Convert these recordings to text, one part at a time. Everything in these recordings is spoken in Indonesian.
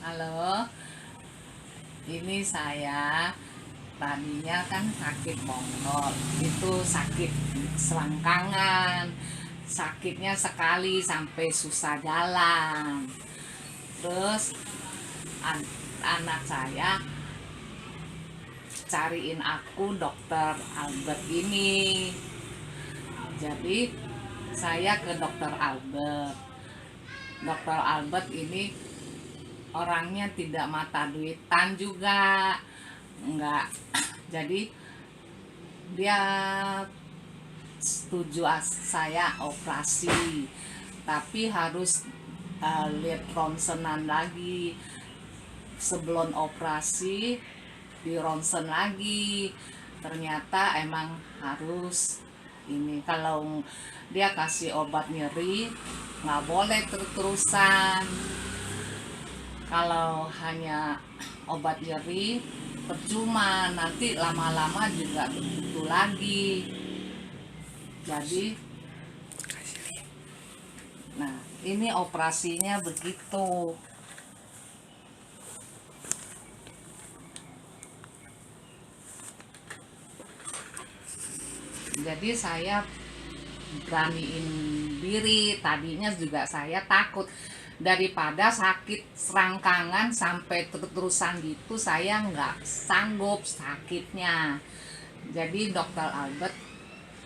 Halo, ini saya tadinya kan sakit bongkol, itu sakit selangkangan, sakitnya sekali sampai susah jalan. Terus anak saya cariin aku dokter Albert ini. Jadi saya ke dokter Albert. Dokter Albert ini orangnya tidak mata duitan juga, enggak. Jadi dia setuju saya operasi, tapi harus lihat ronsenan lagi sebelum operasi, di ronsen lagi. Ternyata emang harus ini, kalau dia kasih obat nyeri nggak boleh terus-terusan. Kalau hanya obat nyeri percuma, nanti lama-lama juga begitu lagi. Jadi nah ini operasinya begitu. Jadi saya beraniin diri, tadinya juga saya takut daripada sakit serangkangan sampai terus-terusan gitu, saya nggak sanggup sakitnya. Jadi dokter Albert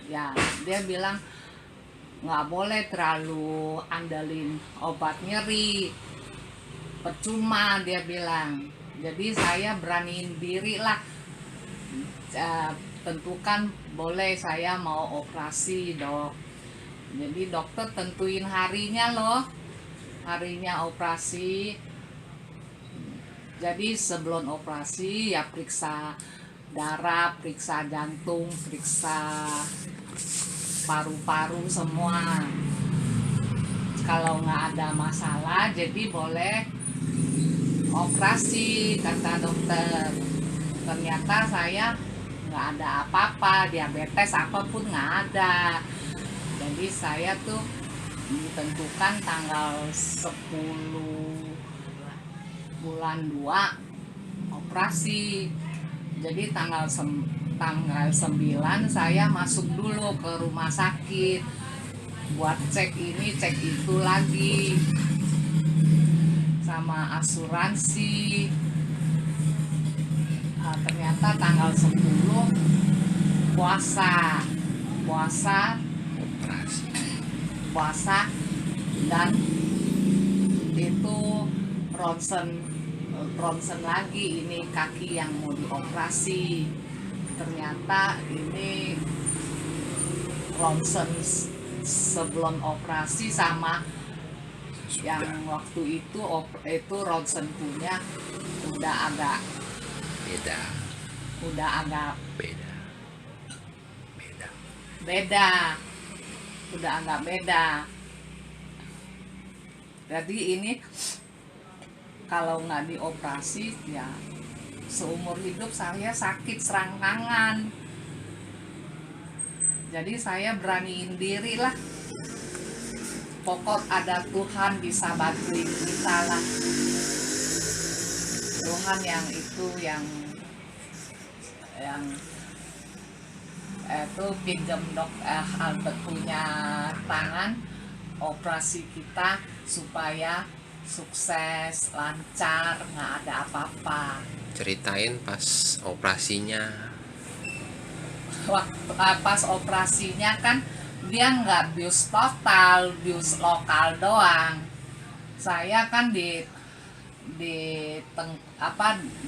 ya dia bilang nggak boleh terlalu andalin obat nyeri, percuma dia bilang. Jadi saya beraniin diri lah, tentukan boleh saya mau operasi dok. Jadi dokter tentuin harinya loh, harinya operasi. Jadi sebelum operasi ya periksa darah, periksa jantung, periksa paru-paru semua. Kalau nggak ada masalah jadi boleh operasi kata dokter. Ternyata saya nggak ada apa-apa, diabetes apapun nggak ada. Jadi saya tuh ditentukan tanggal 10 bulan 2 operasi. Jadi tanggal 9 saya masuk dulu ke rumah sakit buat cek ini cek itu lagi sama asuransi. Ternyata tanggal 10 puasa puasa dan itu ronsen ronsen lagi, ini kaki yang mau dioperasi. Ternyata ini ronsen sebelum operasi sama yang waktu itu ronsen punya udah agak beda udah agak beda beda beda udah agak beda. Jadi ini kalau nggak dioperasi ya seumur hidup saya sakit serangkangan. Jadi saya beraniin diri lah, pokok ada Tuhan bisa bantuin kita lah. Tuhan yang itu yang itu pinjam Albert punya tangan, operasi kita supaya sukses, lancar, nggak ada apa-apa. ceritain pas operasinya. Waktu pas operasinya kan dia nggak bius total, bius lokal doang. Saya kan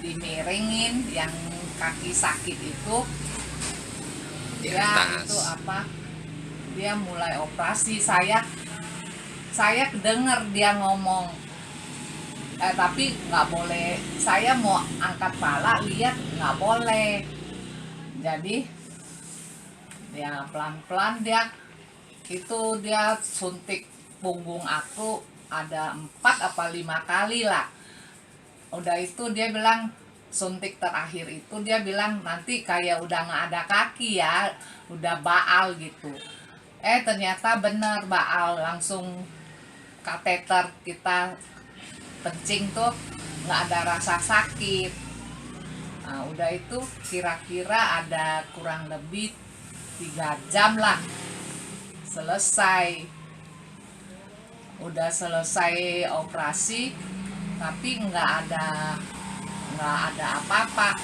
dimiringin yang kaki sakit itu. Di Ya atas itu dia mulai operasi, saya denger dia ngomong, tapi nggak boleh, saya mau angkat pala lihat nggak boleh. Jadi ya pelan-pelan dia suntik punggung aku ada 4 apa 5 kali lah. Udah itu dia bilang suntik terakhir itu dia bilang nanti kayak udah nggak ada kaki ya, udah baal gitu. Ternyata bener baal, langsung kateter kita kencing tuh nggak ada rasa sakit. Nah, udah itu kira-kira ada kurang lebih 3 jam lah selesai. Udah selesai operasi, tapi nggak ada apa-apa.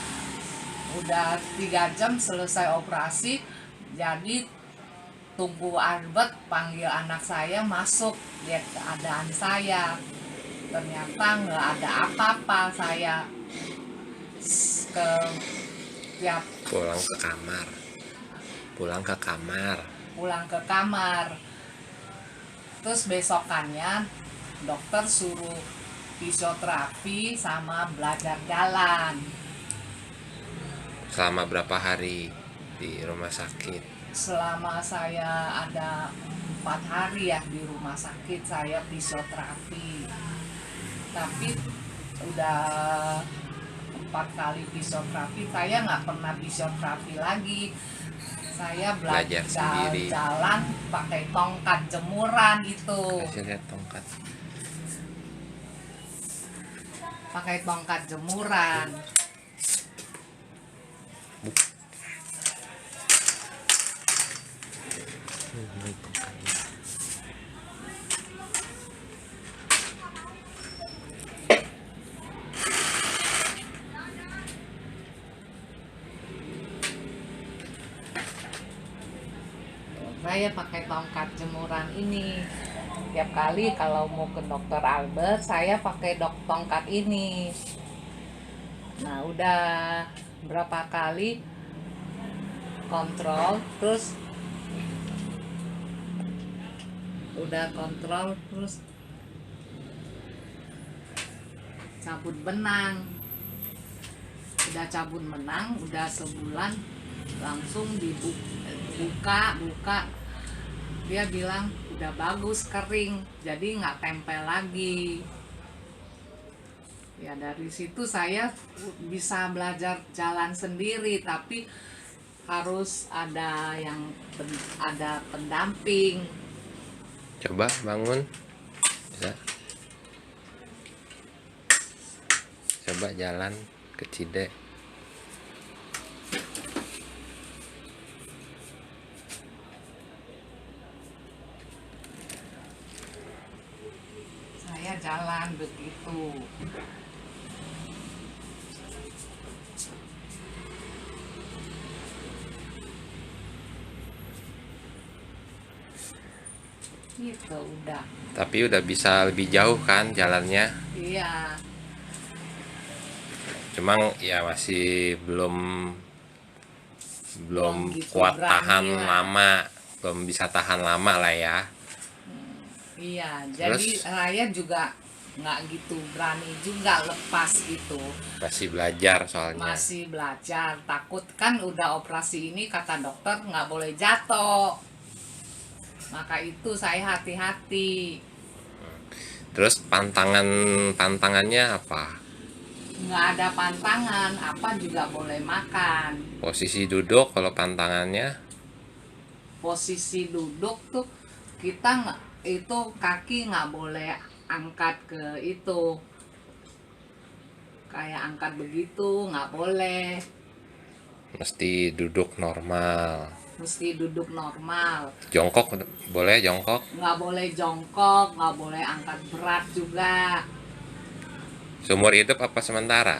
Udah 3 jam selesai operasi, jadi tunggu Albert panggil anak saya masuk lihat keadaan saya. Ternyata nggak ada apa-apa. Saya ke tiap Pulang ke kamar. Pulang ke kamar. pulang ke kamar. Terus besokannya dokter suruh fisioterapi sama belajar jalan. Selama berapa hari di rumah sakit? Selama saya ada 4 hari ya di rumah sakit saya fisioterapi. Tapi udah 4 kali fisioterapi, saya nggak pernah fisioterapi lagi. Saya Belajar sendiri. jalan pakai tongkat jemuran itu. Kasih lihat tongkat. Pakai tongkat jemuran. Saya pakai tongkat jemuran ini. Tiap kali kalau mau ke dokter Albert, saya pakai tongkat ini. Nah, udah berapa kali kontrol, terus cabut benang. Udah cabut benang, udah sebulan langsung dibuka. Dia bilang udah bagus, kering, jadi nggak tempel lagi. Ya dari situ saya bisa belajar jalan sendiri, tapi harus ada ada pendamping. Coba bangun. Bisa. Coba jalan ke Cide. Saya jalan begitu. Gitu udah. Tapi udah bisa lebih jauh kan jalannya. Iya. Cuma ya masih belum Gitu kuat berani tahan lah. lama, belum bisa tahan lama lah ya. Iya, jadi Terus? saya juga nggak gitu berani juga lepas gitu. Masih belajar soalnya. Masih belajar, takut kan udah operasi ini kata dokter nggak boleh jatuh. Maka itu saya hati-hati. Terus pantangannya apa? Nggak ada pantangan, apa juga boleh makan. Posisi duduk kalau pantangannya. Posisi duduk tuh kita nggak, itu kaki nggak boleh angkat ke itu, kayak angkat begitu nggak boleh. Mesti duduk normal. Mesti duduk normal. Jongkok boleh jongkok. Nggak boleh jongkok, nggak boleh angkat berat juga. Seumur hidup apa sementara?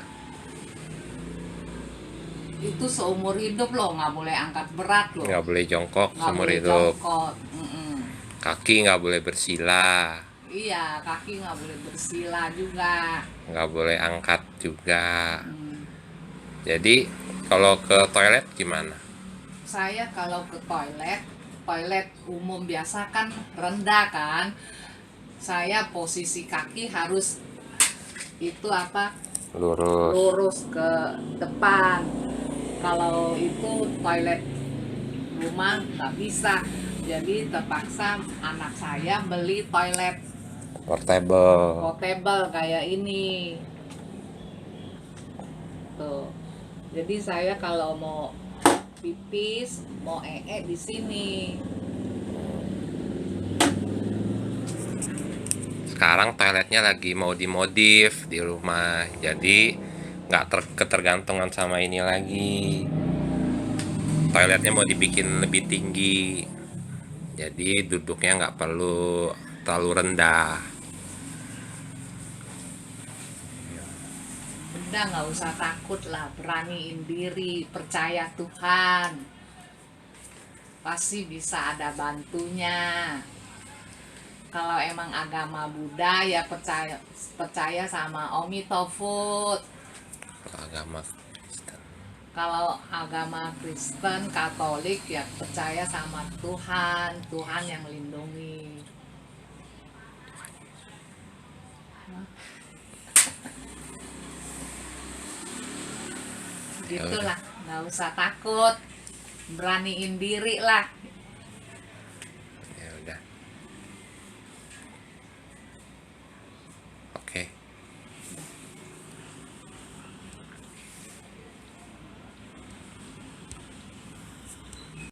Itu seumur hidup loh, nggak boleh angkat berat loh. Nggak boleh jongkok Nggak seumur boleh hidup. jongkok. Mm-mm. Kaki nggak boleh bersila. Iya, kaki nggak boleh bersila juga. Nggak boleh angkat juga. Hmm. Jadi kalau ke toilet gimana? Saya kalau ke toilet umum biasa kan rendah kan. Saya posisi kaki harus itu apa, Lurus. lurus ke depan. Kalau itu toilet rumah nggak bisa, jadi terpaksa anak saya beli toilet portable kayak ini tuh. Jadi saya kalau mau pipis, mau di sini. sekarang toiletnya lagi mau dimodif di rumah, jadi nggak ketergantungan sama ini lagi. Toiletnya mau dibikin lebih tinggi, jadi duduknya nggak perlu terlalu rendah. Udah nggak usah takut lah, beraniin diri, percaya Tuhan, pasti bisa ada bantunya. Kalau emang agama Buddha ya percaya sama Omitofut. Kalau agama Kristen, Kalau agama Kristen, Katolik ya percaya sama Tuhan, Tuhan yang lindungi. Gitulah, nggak usah takut, beraniin diri lah.